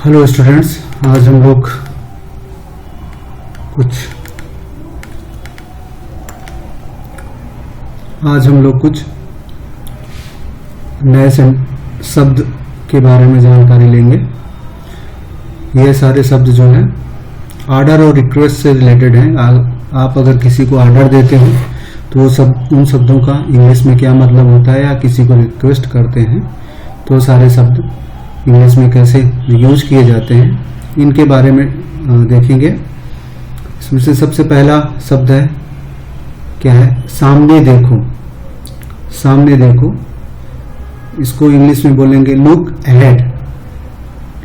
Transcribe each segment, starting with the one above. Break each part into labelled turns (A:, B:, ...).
A: Hello students, आज हम लोग कुछ नए शब्द के बारे में जानकारी लेंगे। ये सारे शब्द जो हैं ऑर्डर और रिक्वेस्ट से रिलेटेड हैं। आप अगर किसी को ऑर्डर देते हो तो वो उन शब्दों का इंग्लिश में क्या मतलब होता है, या किसी को रिक्वेस्ट करते हैं तो सारे शब्द इंग्लिश में कैसे यूज किए जाते हैं, इनके बारे में देखेंगे। इसमें से सबसे पहला शब्द है, क्या है? सामने देखो। सामने देखो, इसको इंग्लिश में बोलेंगे लुक अहेड।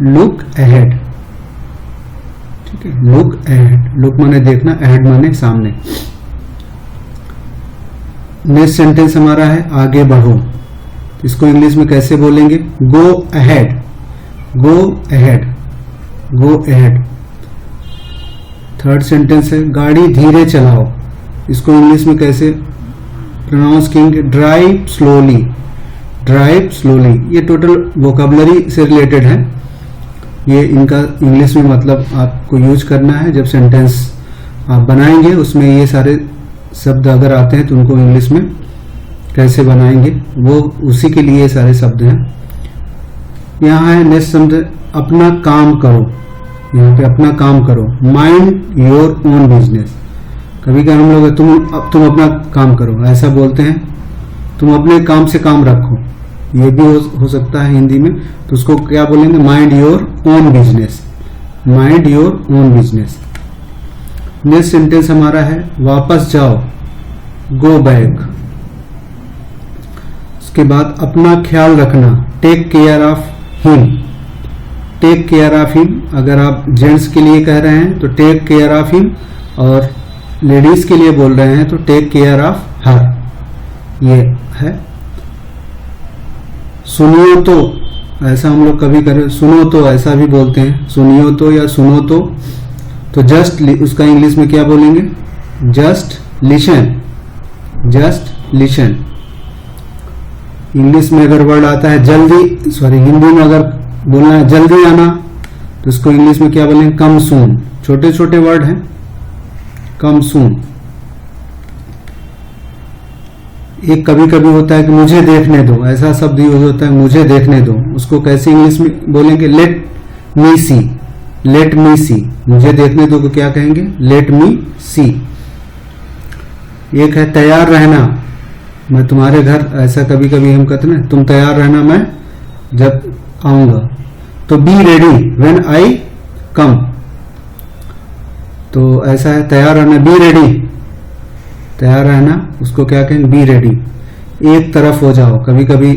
A: लुक अहेड, ठीक है। लुक अहेड, लुक माने देखना, अहेड माने सामने। नेक्स्ट सेंटेंस हमारा है आगे बढ़ो। इसको इंग्लिश में कैसे बोलेंगे? Go ahead. Go ahead, go ahead. Third sentence है गाड़ी धीरे चलाओ। इसको इंग्लिश में कैसे प्रोनाउंस करेंगे? Drive slowly. Drive slowly. ये टोटल वोकैबुलरी से रिलेटेड है। ये इनका इंग्लिश में मतलब आपको यूज करना है। जब सेंटेंस आप बनाएंगे उसमें ये सारे शब्द अगर आते हैं तो उनको इंग्लिश में कैसे बनाएंगे, वो उसी के लिए ये सारे शब्द हैं। यहाँ है नेक्स्ट शब्द, अपना काम करो। यहाँ पे अपना काम करो, माइंड योर ओन बिजनेस। कभी कभी हम लोग तुम अपना काम करो ऐसा बोलते हैं, तुम अपने काम से काम रखो, ये भी हो सकता है हिंदी में। तो उसको क्या बोलेंगे? Mind your own business. Mind your own business. Next sentence हमारा है वापस जाओ, गो बैक। उसके बाद अपना ख्याल रखना, take care of him. Take care of him, अगर आप जेंट्स के लिए कह रहे हैं तो टेक केयर ऑफ हिम, और लेडीज के लिए बोल रहे हैं तो टेक केयर ऑफ हर। ये है। सुनियो तो, ऐसा हम लोग कभी करें, सुनो तो ऐसा भी बोलते हैं, सुनियो तो या सुनो तो जस्ट, उसका इंग्लिश में क्या बोलेंगे? Just listen. Just listen. English में अगर वर्ड आता है जल्दी, हिंदी में अगर बोलना है जल्दी आना तो इसको इंग्लिश में क्या बोलेंगे? कम सून। छोटे छोटे वर्ड हैं, कम सून। एक कभी कभी होता है कि मुझे देखने दो, ऐसा शब्द यूज होता है, मुझे देखने दो। उसको कैसे इंग्लिश में बोलेंगे? लेट मी सी। लेट मी सी, मुझे देखने दो को क्या कहेंगे? लेट मी सी। एक है तैयार रहना, मैं तुम्हारे घर, ऐसा कभी कभी हम कहते हैं तुम तैयार रहना मैं जब आऊंगा। तो बी रेडी व्हेन आई कम। तो ऐसा है तैयार रहना, बी रेडी। तैयार रहना, उसको क्या कहेंगे? Be ready. एक तरफ हो जाओ, कभी कभी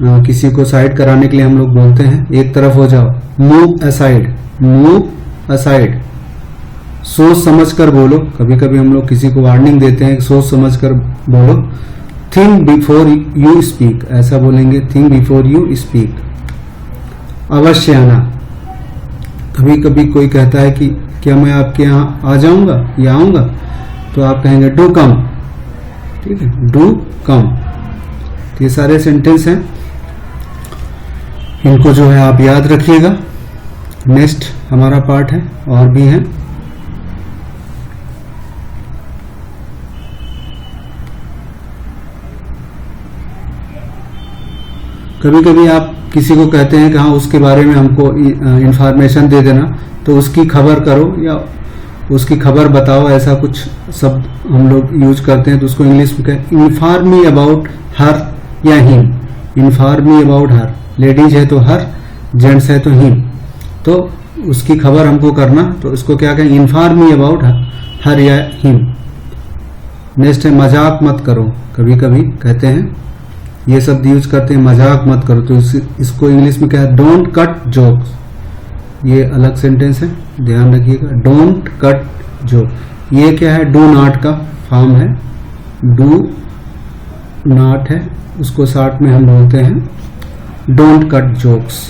A: किसी को साइड कराने के लिए हम लोग बोलते हैं एक तरफ हो जाओ, मूव असाइड। Move aside. सोच समझ कर बोलो, कभी कभी हम लोग किसी को वार्निंग देते हैं सोच समझ कर बोलो। थिंक बिफोर यू स्पीक, ऐसा बोलेंगे, थिंक बिफोर यू स्पीक। अवश्य आना, कभी कभी कोई कहता है कि क्या मैं आपके यहाँ आ जाऊंगा या आऊंगा, तो आप कहेंगे डू कम। ठीक है, डू कम। ये सारे सेंटेंस हैं, इनको जो है आप याद रखिएगा। नेक्स्ट हमारा पार्ट है, और भी है। कभी कभी आप किसी को कहते हैं कि हाँ उसके बारे में हमको इंफॉर्मेशन दे देना, तो उसकी खबर करो या उसकी खबर बताओ, ऐसा कुछ शब्द हम लोग यूज करते हैं। तो उसको इंग्लिश में कहें इन्फॉर्म मी अबाउट हर या him. Inform me about her, ladies है तो हर, जेंट्स है तो हिम। तो उसकी खबर हमको करना, तो इसको क्या कहें? इन्फॉर्म मी अबाउट हर या हिम। नेक्स्ट है मजाक मत करो। कभी कभी कहते हैं, ये शब्द यूज करते हैं, मजाक मत करो। तो इसको इंग्लिश में क्या है? Don't cut jokes. ये अलग सेंटेंस है, ध्यान रखिएगा। Don't cut joke. ये क्या है? डू नॉट का फॉर्म है, डू नॉट है, उसको शॉर्ट में हम बोलते हैं डोंट कट जोक्स।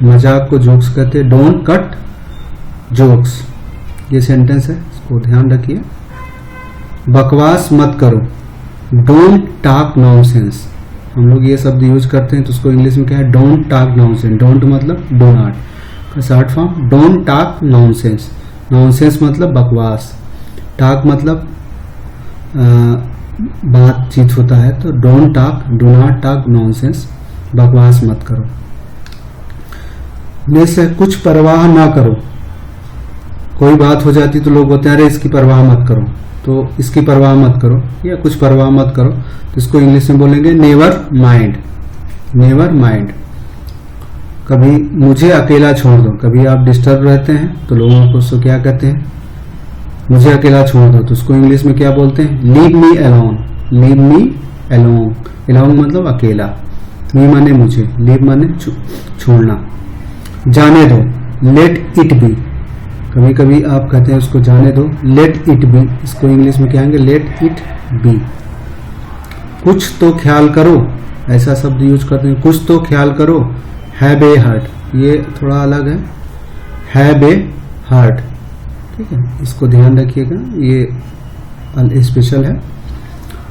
A: मजाक को जोक्स कहते हैं, डोंट कट जोक्स। ये सेंटेंस है, इसको ध्यान रखिए। बकवास मत करो, डोंट टॉक नॉनसेंस। हम लोग ये शब्द यूज करते हैं, तो उसको इंग्लिश में क्या है, डोंट टॉक नॉनसेंस। डोंट मतलब डो नॉट का short form, don't talk nonsense. Nonsense मतलब बकवास, टॉक मतलब बातचीत होता है, तो don't talk, do not talk nonsense, बकवास मत करो। जैसे कुछ परवाह ना करो, कोई बात हो जाती तो लोग बोलते हैं अरे इसकी परवाह मत करो, तो इसकी परवाह मत करो या कुछ परवाह मत करो, तो इसको इंग्लिश में बोलेंगे नेवर माइंड। Never mind. कभी मुझे अकेला छोड़ दो, कभी आप डिस्टर्ब रहते हैं तो लोगों को उसको क्या कहते हैं, मुझे अकेला छोड़ दो, तो उसको इंग्लिश में क्या बोलते हैं, leave me alone. Leave me alone. Alone मतलब अकेला, मी माने मुझे, लीव माने छोड़ना। जाने दो, लेट इट बी। कभी कभी आप कहते हैं उसको जाने दो, लेट इट बी, इसको इंग्लिश में क्या कहेंगे, लेट इट बी। कुछ तो ख्याल करो, ऐसा शब्द यूज करते हैं, कुछ तो ख्याल करो, हैव ए हार्ट, ये थोड़ा अलग है, हैव ए हार्ट, ठीक है, इसको ध्यान रखिएगा, ये स्पेशल है।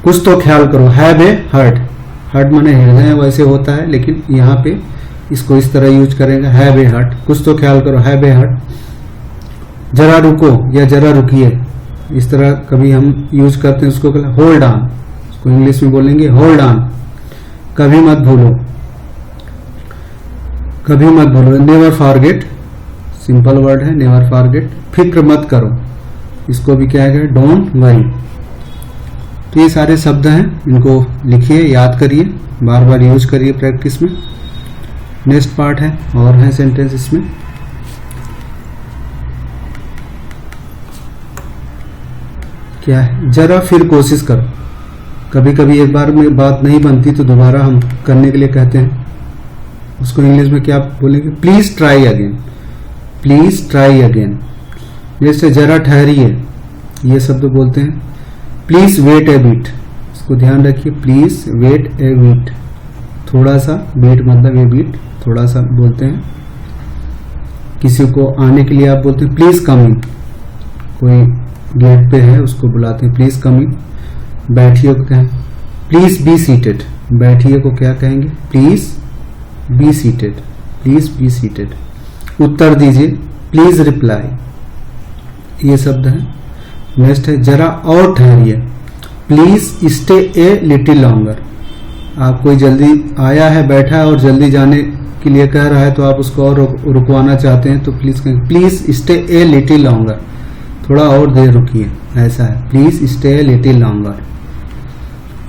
A: कुछ तो ख्याल करो, हैव ए हार्ट। हार्ट माने हृदय वैसे होता है, लेकिन यहाँ पे इसको इस तरह यूज करेंगे, हैव ए हार्ट। कुछ तो ख्याल करो, हैव ए हार्ट। जरा रुको या जरा रुकिए, इस तरह कभी हम यूज करते हैं उसको, होल्ड ऑन, उसको इंग्लिश में बोलेंगे होल्ड ऑन। कभी मत भूलो, कभी मत भूलो, नेवर फॉरगेट, सिंपल वर्ड है नेवर फॉरगेट। फिक्र मत करो, इसको भी क्या है, डोंट वरी। तो ये सारे शब्द हैं, इनको लिखिए, याद करिए, बार बार यूज करिए प्रैक्टिस में। नेक्स्ट पार्ट है, और है सेंटेंस इसमें। क्या है, जरा फिर कोशिश करो। कभी कभी एक बार में बात नहीं बनती तो दोबारा हम करने के लिए कहते हैं, उसको इंग्लिश में क्या बोलेंगे, please try again. Please try again. जैसे जरा ठहरिए, ये शब्द बोलते हैं, प्लीज वेट ए बिट, इसको ध्यान रखिए, प्लीज वेट ए बिट, थोड़ा सा, वेट मतलब ए बिट, थोड़ा सा बोलते हैं। किसी को आने के लिए आप बोलते हैं प्लीज कम इन, कोई गेट पे है उसको बुलाते हैं प्लीज कम इन। बैठिए को कहें प्लीज बी सीटेड, बैठिए को क्या कहेंगे, please be seated, please be seated. उत्तर दीजिए, प्लीज रिप्लाई, ये शब्द है। नेक्स्ट है, जरा और ठहरिए, please stay a little longer. आप कोई जल्दी आया है, बैठा है और जल्दी जाने के लिए कह रहा है, तो आप उसको और रुकवाना चाहते हैं, तो प्लीज कहेंगे please stay a little longer, थोड़ा और देर रुकिए, ऐसा है, please stay a little longer.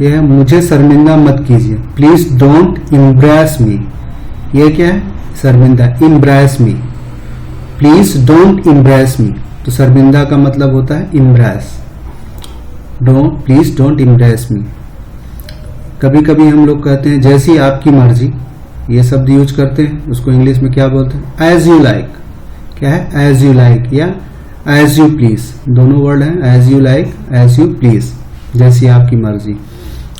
A: यह है, मुझे शर्मिंदा मत कीजिए, प्लीज डोंट इम्ब्रेस मी। ये क्या है, शर्मिंदा, embarrass me, please don't embarrass me, तो शर्मिंदा का मतलब होता है embarrass, don't, please don't embarrass me. कभी कभी हम लोग कहते हैं जैसी आपकी मर्जी, ये शब्द यूज करते हैं, उसको इंग्लिश में क्या बोलते हैं, एज यू लाइक। क्या है, एज यू लाइक या एज यू प्लीज, दोनों वर्ड हैं, as you like, as you please, जैसी आपकी मर्जी।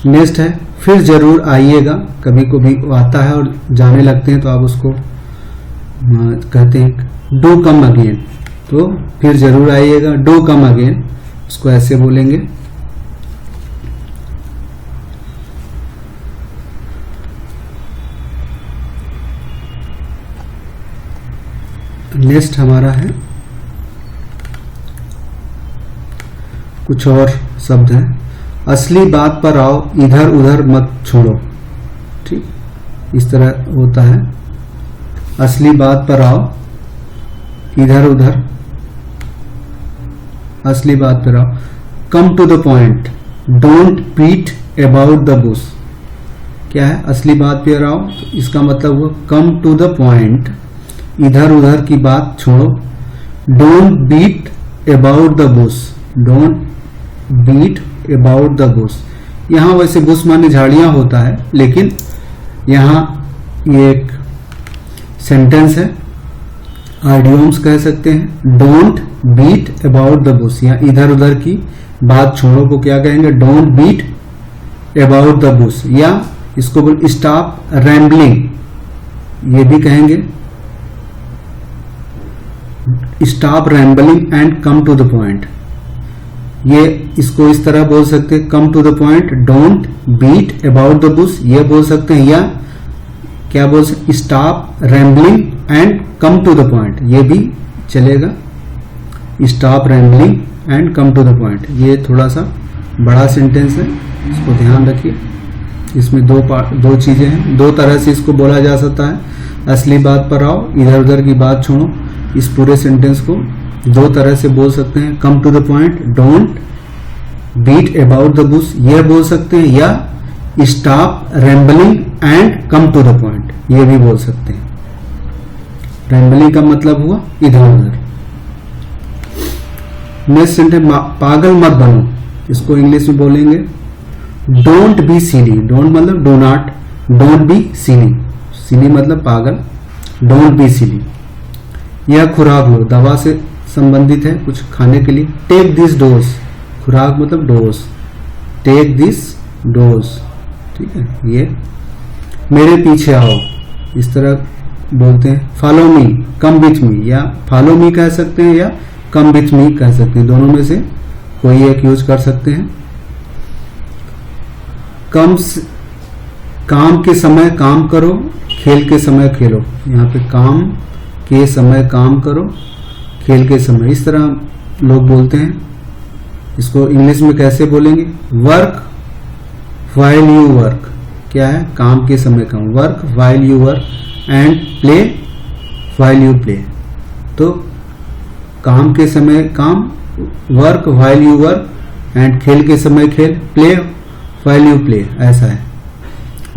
A: नेक्स्ट है, फिर जरूर आइएगा, कभी कभी आता है और जाने लगते हैं तो आप उसको कहते हैं डू कम अगेन, तो फिर जरूर आइएगा, डू कम अगेन, उसको ऐसे बोलेंगे। नेक्स्ट हमारा है, कुछ और शब्द है, असली बात पर आओ, इधर उधर मत छोड़ो। ठीक, इस तरह होता है, असली बात पर आओ, इधर उधर, असली बात पर आओ। Come to the point, don't beat about the bush. क्या है, असली बात पर आओ, तो इसका मतलब हुआ कम टू द पॉइंट, इधर उधर की बात छोड़ो। Don't beat about the bush, don't beat about the bush. यहां वैसे बुश माने झाड़ियां होता है, लेकिन यहां ये एक सेंटेंस है, आइडियोम्स कह सकते हैं। Don't beat about the bush, या इधर उधर की बात छोड़ो को क्या कहेंगे, don't beat about the bush, या इसको बोल स्टॉप रैम्बलिंग, ये भी कहेंगे, stop rambling and come to the point. ये इसको इस तरह बोल सकते हैं, come to the point, don't beat about the bush, ये बोल सकते हैं, या क्या बोल सकते, stop rambling and come to the point, ये भी चलेगा, stop rambling and come to the point. ये थोड़ा सा बड़ा सेंटेंस है, इसको ध्यान रखिए। इसमें दो चीजें हैं, दो तरह से इसको बोला जा सकता है। असली बात पर आओ, इधर उधर की बात छोड़ो। इस पूरे सेंटेंस को दो तरह से बोल सकते हैं, come to the point, don't beat about the bush, यह बोल सकते हैं, या stop rambling and come to the point, ये भी बोल सकते हैं। रैम्बलिंग का मतलब हुआ इधर उधर। नेक्स्ट सेंटेंस, पागल मत बनो, इसको इंग्लिश में बोलेंगे डोंट बी सिली। डोंट मतलब do not, don't be silly, silly मतलब पागल, डोंट बी सिली। यह खुराक लो, दवा से संबंधित है, कुछ खाने के लिए। टेक दिस डोज, खुराक मतलब डोज, टेक दिस डोज, ठीक है। ये मेरे पीछे आओ, इस तरह बोलते हैं। Follow me, come with me, या फॉलो मी कह सकते हैं या कम विथ मी कह सकते हैं, दोनों में से कोई एक यूज कर सकते हैं। काम के समय काम करो, खेल के समय खेलो। यहाँ पे काम के समय काम करो, खेल के समय, इस तरह लोग बोलते हैं। इसको इंग्लिश में कैसे बोलेंगे, वर्क व्हाइल यू वर्क, क्या है, काम के समय काम, work while you work and play while you play. तो काम के समय काम, work while you work and खेल के समय खेल, प्ले व्हाइल यू प्ले, ऐसा है।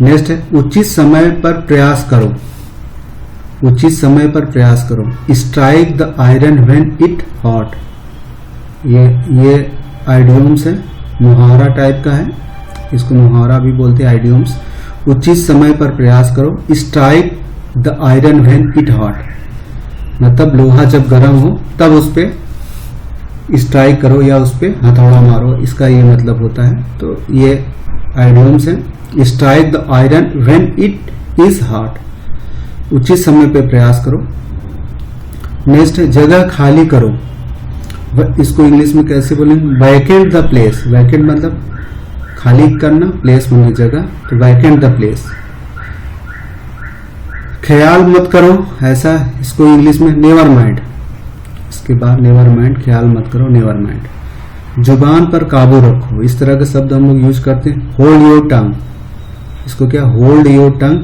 A: नेक्स्ट है, उचित समय पर प्रयास करो, उचित समय पर प्रयास करो। Strike the iron when it hot, ये आइडियम्स है, मुहावरा टाइप का है, इसको मुहावरा भी बोलते हैं, आइडियम्स। उचित समय पर प्रयास करो, strike the iron when it hot, मतलब लोहा जब गर्म हो तब उस पे स्ट्राइक करो या उस पे हथौड़ा मारो, इसका ये मतलब होता है। तो ये आइडियम्स है। Strike the iron when it is hot, उचित समय पे प्रयास करो। नेक्स्ट है, जगह खाली करो, इसको इंग्लिश में कैसे बोलेंगे, वैकेंट द प्लेस। वैकेंट मतलब खाली करना, प्लेस मतलब जगह, तो वैकेंट द प्लेस। ख्याल मत करो, ऐसा, इसको इंग्लिश में नेवर माइंड, इसके बाद नेवर माइंड, ख्याल मत करो, नेवर माइंड। जुबान पर काबू रखो, इस तरह के शब्द हम लोग यूज करते हैं। होल्ड योर टंग, इसको क्या, होल्ड योर टंग,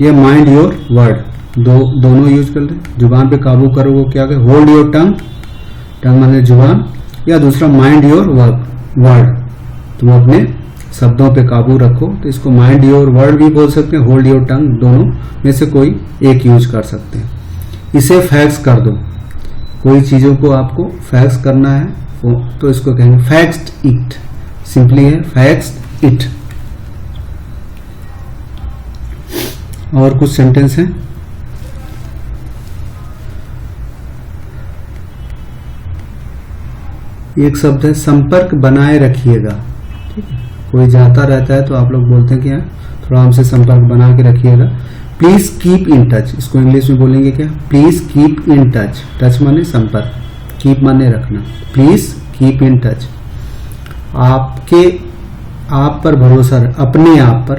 A: ये माइंड योर वर्ड, दोनों यूज कर ले। जुबान पे काबू करो, वो क्या है, होल्ड योर टंग, टंग माने जुबान, या दूसरा माइंड योर वर्ड, तुम अपने शब्दों पे काबू रखो, तो इसको माइंड योर वर्ड भी बोल सकते हैं, होल्ड योर टंग, दोनों में से कोई एक यूज कर सकते हैं। इसे फैक्स कर दो, कोई चीजों को आपको फैक्स करना है तो इसको कहेंगे फैक्स्ड इट, सिंपली है फैक्स्ड इट। और कुछ सेंटेंस हैं, एक शब्द है संपर्क बनाए रखिएगा, ठीक है, कोई जाता रहता है तो आप लोग बोलते हैं कि थोड़ा हमसे संपर्क बना के रखिएगा। प्लीज कीप इन टच, इसको इंग्लिश में बोलेंगे क्या, please keep in touch, touch माने संपर्क, कीप माने रखना, प्लीज कीप इन टच। आपके आप पर भरोसा, अपने आप पर,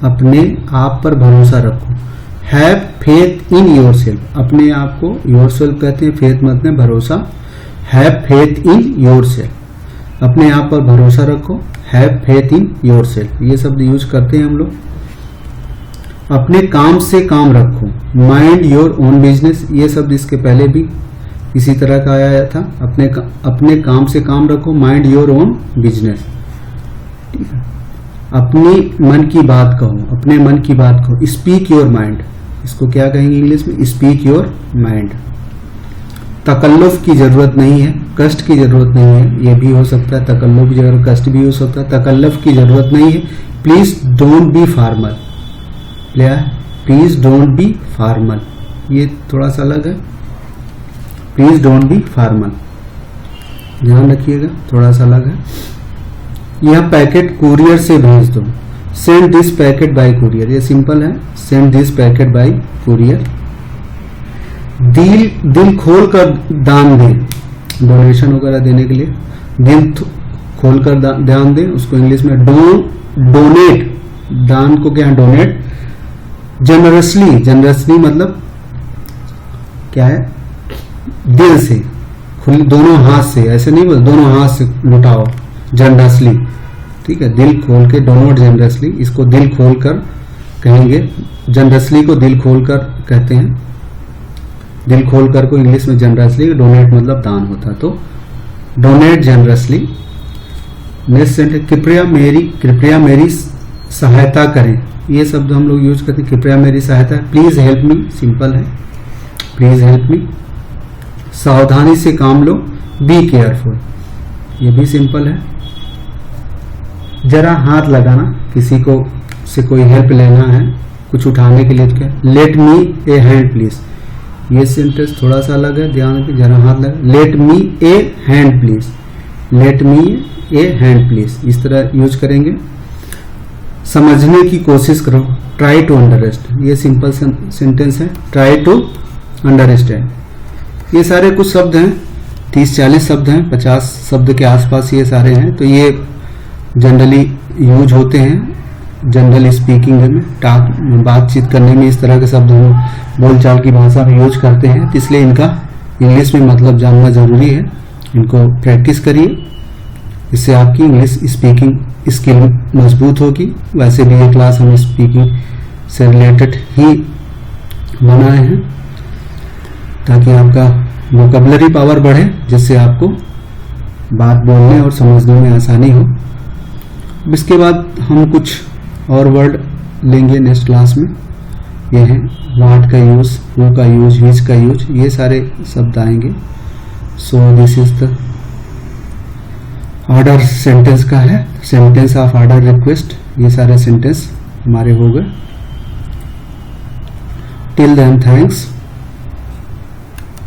A: अपने आप पर भरोसा रखो। Have faith in your self, अपने आप को योर सेल्फ कहते हैं, फेथ मतलब भरोसा। Have faith in your self, अपने आप पर भरोसा रखो, have faith in your self, ये शब्द यूज करते हैं हम लोग। अपने काम से काम रखो, माइंड योर ओन बिजनेस, ये शब्द इसके पहले भी इसी तरह का आया था। अपने काम से काम रखो, माइंड योर ओन बिजनेस, ठीक है। अपनी मन की बात कहो, अपने मन की बात कहो, स्पीक योर माइंड, इसको क्या कहेंगे इंग्लिश में, स्पीक योर माइंड। तकल्लुफ की जरूरत नहीं है, कष्ट की जरूरत नहीं है, ये भी हो सकता है, तकल्लुफ की जगह कष्ट भी हो सकता है, तकल्लुफ की जरूरत नहीं है। Please don't be formal, please don't be formal, ये थोड़ा सा अलग है, प्लीज डोंट बी फॉर्मल, ध्यान रखिएगा, थोड़ा सा अलग है। यह पैकेट कुरियर से भेज दो, send this packet bye courier, ये सिंपल है, send this packet bye courier. दिल खोल कर दान दे, डोनेशन वगैरह देने के लिए। दिल खोल कर ध्यान दें, उसको इंग्लिश में डोनेट, दान को क्या है, डोनेट। जनरसली, जनरसली मतलब क्या है, दिल से, दोनों हाथ से, ऐसे नहीं बोल, दोनों हाथ से लुटाओ, जनरसली, ठीक है। दिल खोल के, डोनेट जनरसली, इसको दिल खोल कर कहेंगे। जनरसली को दिल खोल कर कहते हैं, दिल खोल कर को इंग्लिश में जनरसली, डोनेट मतलब दान होता है, तो डोनेट जनरसली। नेक्स्ट सेंटेंस, कृपया मेरी सहायता करें, ये शब्द हम लोग यूज करते हैं, कृपया मेरी सहायता। प्लीज हेल्प मी, सिंपल है, प्लीज हेल्प मी। सावधानी से काम लो, बी केयरफुल, ये भी सिंपल है। जरा हाथ लगाना, किसी को से कोई हेल्प लेना है कुछ उठाने के लिए, तो क्या, let me A hand please, ये सेंटेंस थोड़ा सा अलग है, ध्यान रखिए, जरा हाथ लगा, let me A hand please, let me A hand please, इस तरह यूज करेंगे। समझने की कोशिश करो, ट्राई टू अंडरस्टैंड, ये सिंपल सेंटेंस है, ट्राई टू अंडरस्टैंड। ये सारे कुछ शब्द हैं, 30-40 शब्द हैं, 50 शब्द के आसपास ये सारे हैं, तो ये जनरली यूज होते हैं जनरल स्पीकिंग में, बातचीत करने में इस तरह के शब्द हम बोलचाल की भाषा में यूज करते हैं, तो इसलिए इनका इंग्लिश में मतलब जानना जरूरी है। इनको प्रैक्टिस करिए, इससे आपकी इंग्लिश स्पीकिंग स्किल मजबूत होगी। वैसे भी ये क्लास हम स्पीकिंग से रिलेटेड ही बनाए हैं ताकि आपका वोकैबुलरी पावर बढ़े, जिससे आपको बात बोलने और समझने में आसानी हो। इसके बाद हम कुछ और वर्ड लेंगे नेक्स्ट क्लास में, ये हैं व्हाट का यूज, हु का यूज, विच का यूज, ये सारे शब्द आएंगे। So this is the order sentence का है, सेंटेंस ऑफ ऑर्डर रिक्वेस्ट, ये सारे सेंटेंस हमारे हो गए। Till then thanks.